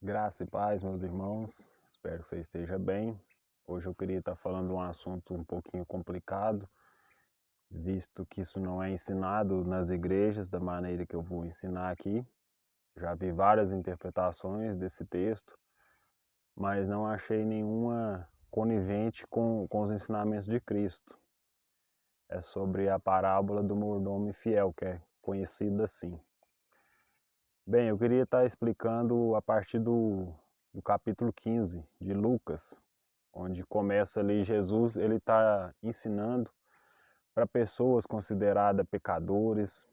Graça e paz, meus irmãos. Espero que você esteja bem. Hoje eu queria estar falando de um assunto um pouquinho complicado, visto que isso não é ensinado nas igrejas da maneira que eu vou ensinar aqui. Já vi várias interpretações desse texto, mas não achei nenhuma conivente com os ensinamentos de Cristo. É sobre a parábola do mordomo infiel, que é conhecida assim. Bem, eu queria estar explicando a partir do capítulo 15 de Lucas, onde começa ali Jesus, ele está ensinando para pessoas consideradas pecadores,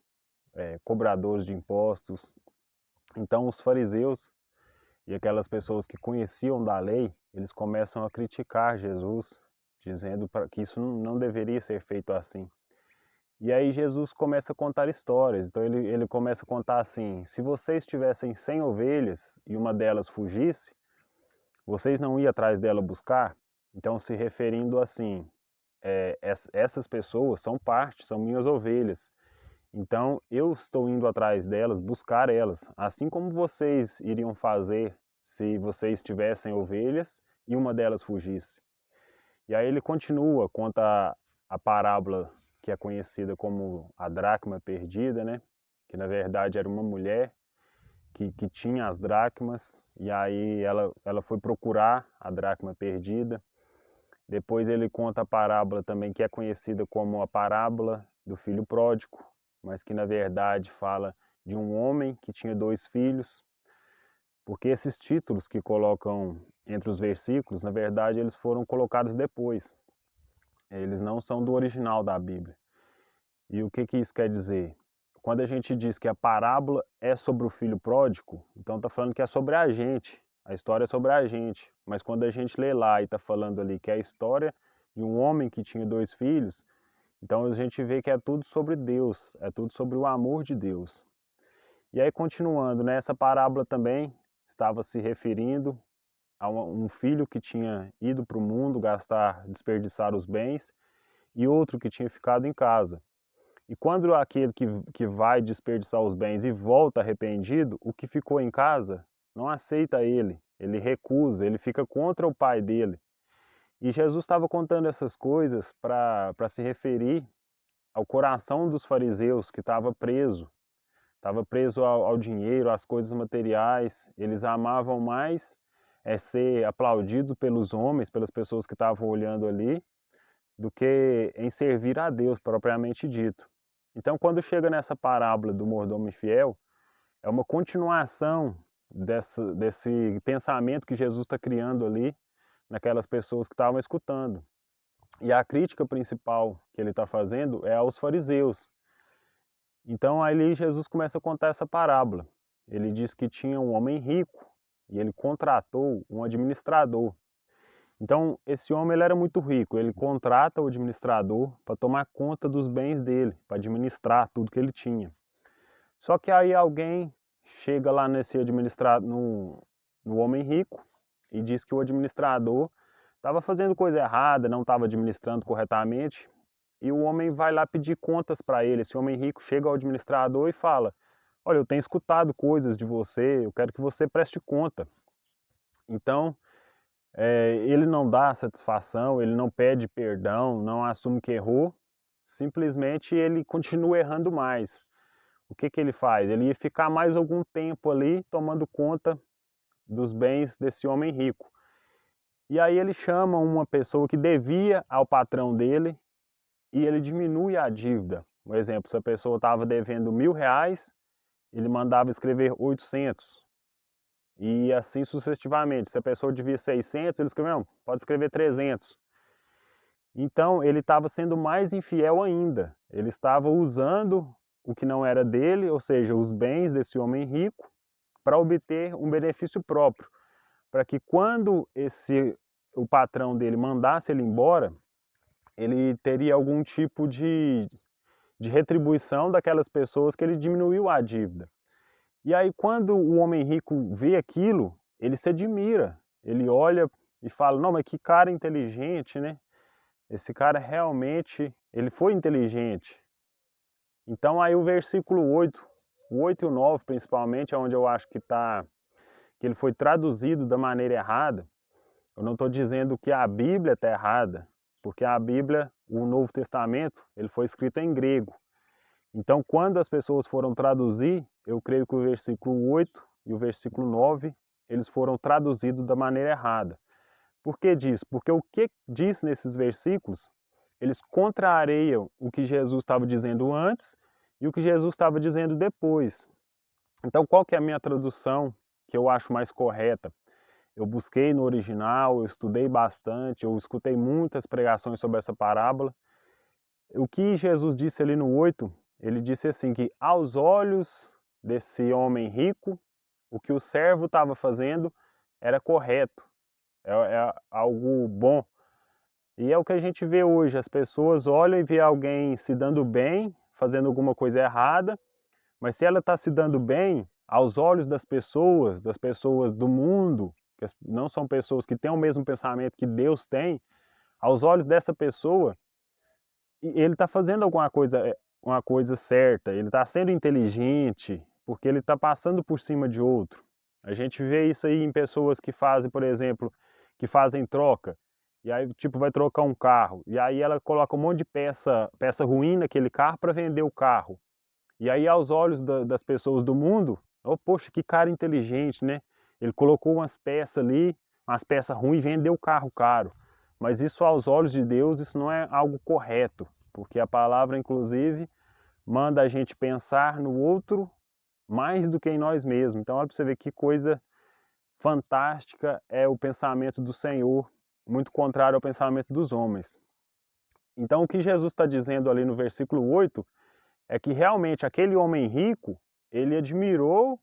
cobradores de impostos. Então os fariseus e aquelas pessoas que conheciam da lei, eles começam a criticar Jesus, dizendo que isso não deveria ser feito assim. E aí Jesus começa a contar histórias. Então ele começa a contar assim: se vocês tivessem 100 ovelhas e uma delas fugisse, vocês não iam atrás dela buscar? Então, se referindo assim, essas pessoas são parte, são minhas ovelhas. Então, eu estou indo atrás delas, buscar elas, assim como vocês iriam fazer se vocês tivessem ovelhas e uma delas fugisse. E aí ele continua, conta a parábola que é conhecida como a dracma perdida, né? Que na verdade era uma mulher que tinha as dracmas, e aí ela foi procurar a dracma perdida. Depois ele conta a parábola também que é conhecida como a parábola do filho pródigo, mas que na verdade fala de um homem que tinha dois filhos, porque esses títulos que colocam entre os versículos, na verdade eles foram colocados depois. Eles não são do original da Bíblia. E o que isso quer dizer? Quando a gente diz que a parábola é sobre o filho pródigo, então está falando que é sobre a gente, a história é sobre a gente. Mas quando a gente lê lá e está falando ali que é a história de um homem que tinha dois filhos, então a gente vê que é tudo sobre Deus, é tudo sobre o amor de Deus. E aí continuando, né, essa parábola também estava se referindo a um filho que tinha ido para o mundo gastar, desperdiçar os bens, e outro que tinha ficado em casa. E quando aquele que vai desperdiçar os bens e volta arrependido, o que ficou em casa não aceita ele recusa, ele fica contra o pai dele. E Jesus estava contando essas coisas para se referir ao coração dos fariseus que estava preso ao dinheiro, às coisas materiais. Eles amavam mais ser aplaudido pelos homens, pelas pessoas que estavam olhando ali, do que em servir a Deus propriamente dito. Então, quando chega nessa parábola do mordomo infiel, é uma continuação desse pensamento que Jesus está criando ali naquelas pessoas que estavam escutando. E a crítica principal que ele está fazendo é aos fariseus. Então, ali Jesus começa a contar essa parábola. Ele diz que tinha um homem rico e ele contratou um administrador. Então, esse homem ele era muito rico, ele contrata o administrador para tomar conta dos bens dele, para administrar tudo que ele tinha. Só que aí alguém chega lá nesse administrador, no homem rico, e diz que o administrador estava fazendo coisa errada, não estava administrando corretamente, e o homem vai lá pedir contas para ele. Esse homem rico chega ao administrador e fala: olha, eu tenho escutado coisas de você, eu quero que você preste conta. Então, ele não dá satisfação, ele não pede perdão, não assume que errou, simplesmente ele continua errando mais. O que ele faz? Ele ia ficar mais algum tempo ali tomando conta dos bens desse homem rico. E aí ele chama uma pessoa que devia ao patrão dele e ele diminui a dívida. Por exemplo, se a pessoa estava devendo R$ 1.000, ele mandava escrever 800. E assim sucessivamente. Se a pessoa devia 600, ele escreveu, não, pode escrever 300. Então ele estava sendo mais infiel ainda. Ele estava usando o que não era dele, ou seja, os bens desse homem rico, para obter um benefício próprio. Para que quando o patrão dele mandasse ele embora, ele teria algum tipo de retribuição daquelas pessoas que ele diminuiu a dívida. E aí, quando o homem rico vê aquilo, ele se admira, ele olha e fala: não, mas que cara inteligente, né? Esse cara realmente, ele foi inteligente. Então aí o versículo 8, o 8 e o 9 principalmente, é onde eu acho que está que ele foi traduzido da maneira errada, eu não estou dizendo que a Bíblia está errada, porque a Bíblia, o Novo Testamento, ele foi escrito em grego. Então, quando as pessoas foram traduzir, eu creio que o versículo 8 e o versículo 9, eles foram traduzidos da maneira errada. Por que disso? Porque o que diz nesses versículos, eles contrariam o que Jesus estava dizendo antes e o que Jesus estava dizendo depois. Então, qual que é a minha tradução que eu acho mais correta? Eu busquei no original, eu estudei bastante, eu escutei muitas pregações sobre essa parábola. O que Jesus disse ali no 8, ele disse assim, que aos olhos desse homem rico, o que o servo estava fazendo era correto, é algo bom. E é o que a gente vê hoje, as pessoas olham e vê alguém se dando bem, fazendo alguma coisa errada, mas se ela está se dando bem, aos olhos das pessoas do mundo, que não são pessoas que têm o mesmo pensamento que Deus tem, aos olhos dessa pessoa, ele está fazendo alguma coisa, uma coisa certa, ele está sendo inteligente, porque ele está passando por cima de outro. A gente vê isso aí em pessoas que fazem, por exemplo, que fazem troca, e aí tipo vai trocar um carro, e aí ela coloca um monte de peça ruim naquele carro para vender o carro. E aí aos olhos das pessoas do mundo, oh, poxa, que cara inteligente, né? Ele colocou umas peças ali, umas peças ruins e vendeu o carro caro. Mas isso aos olhos de Deus, isso não é algo correto, porque a palavra, inclusive, manda a gente pensar no outro mais do que em nós mesmos. Então, olha para você ver que coisa fantástica é o pensamento do Senhor, muito contrário ao pensamento dos homens. Então, o que Jesus está dizendo ali no versículo 8 é que realmente aquele homem rico, ele admirou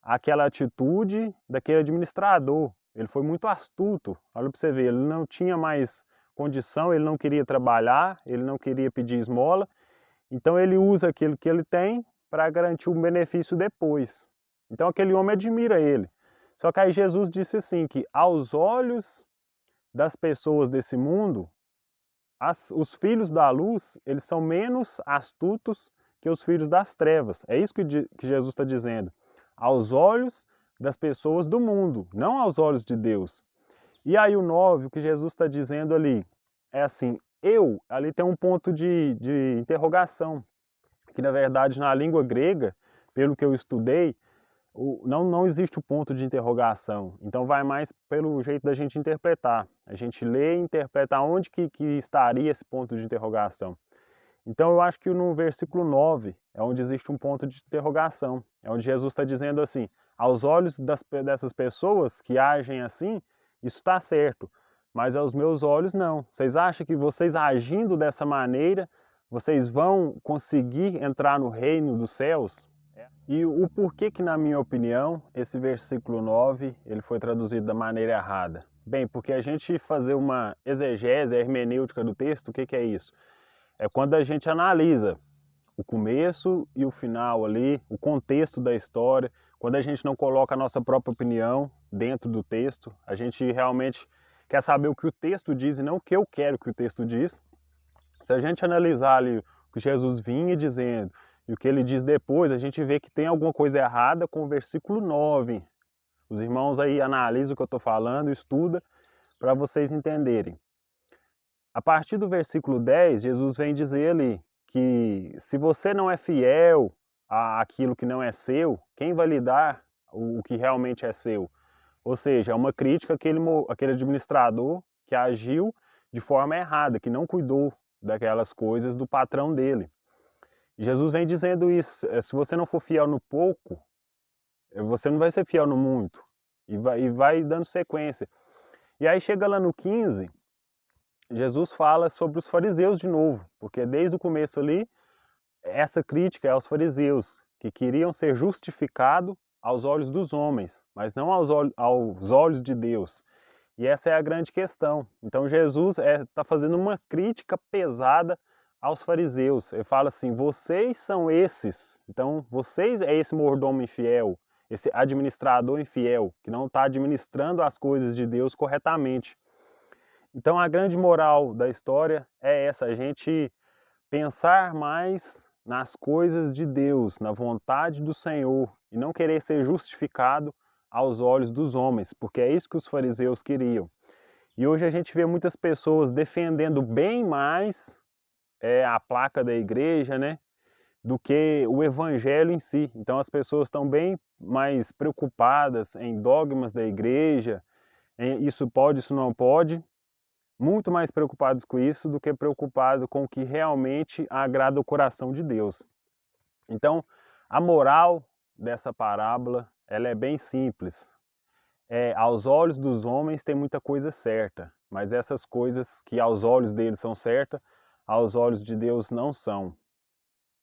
aquela atitude daquele administrador. Ele foi muito astuto. Olha para você ver, ele não tinha mais condição, ele não queria trabalhar, ele não queria pedir esmola, então ele usa aquilo que ele tem para garantir um benefício depois. Então aquele homem admira ele. Só que aí Jesus disse assim, que aos olhos das pessoas desse mundo, os filhos da luz, eles são menos astutos que os filhos das trevas. É isso que Jesus está dizendo. Aos olhos das pessoas do mundo, não aos olhos de Deus. E aí o 9, o que Jesus está dizendo ali, é assim, ali tem um ponto de interrogação, que na verdade na língua grega, pelo que eu estudei, não existe o ponto de interrogação, então vai mais pelo jeito da gente interpretar. A gente lê e interpreta onde que estaria esse ponto de interrogação. Então eu acho que no versículo 9 é onde existe um ponto de interrogação, é onde Jesus está dizendo assim, aos olhos dessas pessoas que agem assim, isso está certo, mas aos meus olhos não. Vocês acham que vocês agindo dessa maneira, vocês vão conseguir entrar no reino dos céus? E o porquê que, na minha opinião, esse versículo 9 ele foi traduzido da maneira errada? Bem, porque a gente fazer uma exegese, a hermenêutica do texto, o que é isso? É quando a gente analisa o começo e o final ali, o contexto da história, quando a gente não coloca a nossa própria opinião dentro do texto, a gente realmente quer saber o que o texto diz e não o que eu quero que o texto diz. Se a gente analisar ali o que Jesus vinha dizendo e o que ele diz depois, a gente vê que tem alguma coisa errada com o versículo 9. Os irmãos aí analisam o que eu estou falando, estudam, para vocês entenderem. A partir do versículo 10, Jesus vem dizer ali que se você não é fiel àquilo que não é seu, quem vai lhe dar o que realmente é seu? Ou seja, é uma crítica àquele administrador que agiu de forma errada, que não cuidou daquelas coisas do patrão dele. Jesus vem dizendo isso, se você não for fiel no pouco, você não vai ser fiel no muito, e vai dando sequência. E aí chega lá no 15, Jesus fala sobre os fariseus de novo, porque desde o começo ali, essa crítica é aos fariseus, que queriam ser justificados aos olhos dos homens, mas não aos olhos de Deus. E essa é a grande questão. Então Jesus está fazendo uma crítica pesada aos fariseus. Ele fala assim, vocês são esses, então vocês é esse mordomo infiel, esse administrador infiel, que não está administrando as coisas de Deus corretamente. Então a grande moral da história é essa, a gente pensar mais nas coisas de Deus, na vontade do Senhor, e não querer ser justificado aos olhos dos homens, porque é isso que os fariseus queriam. E hoje a gente vê muitas pessoas defendendo bem mais a placa da igreja, né, do que o evangelho em si. Então as pessoas estão bem mais preocupadas em dogmas da igreja, em isso pode, isso não pode, muito mais preocupados com isso do que preocupados com o que realmente agrada o coração de Deus. Então, a moral dessa parábola, ela é bem simples. Aos olhos dos homens tem muita coisa certa, mas essas coisas que aos olhos deles são certas, aos olhos de Deus não são.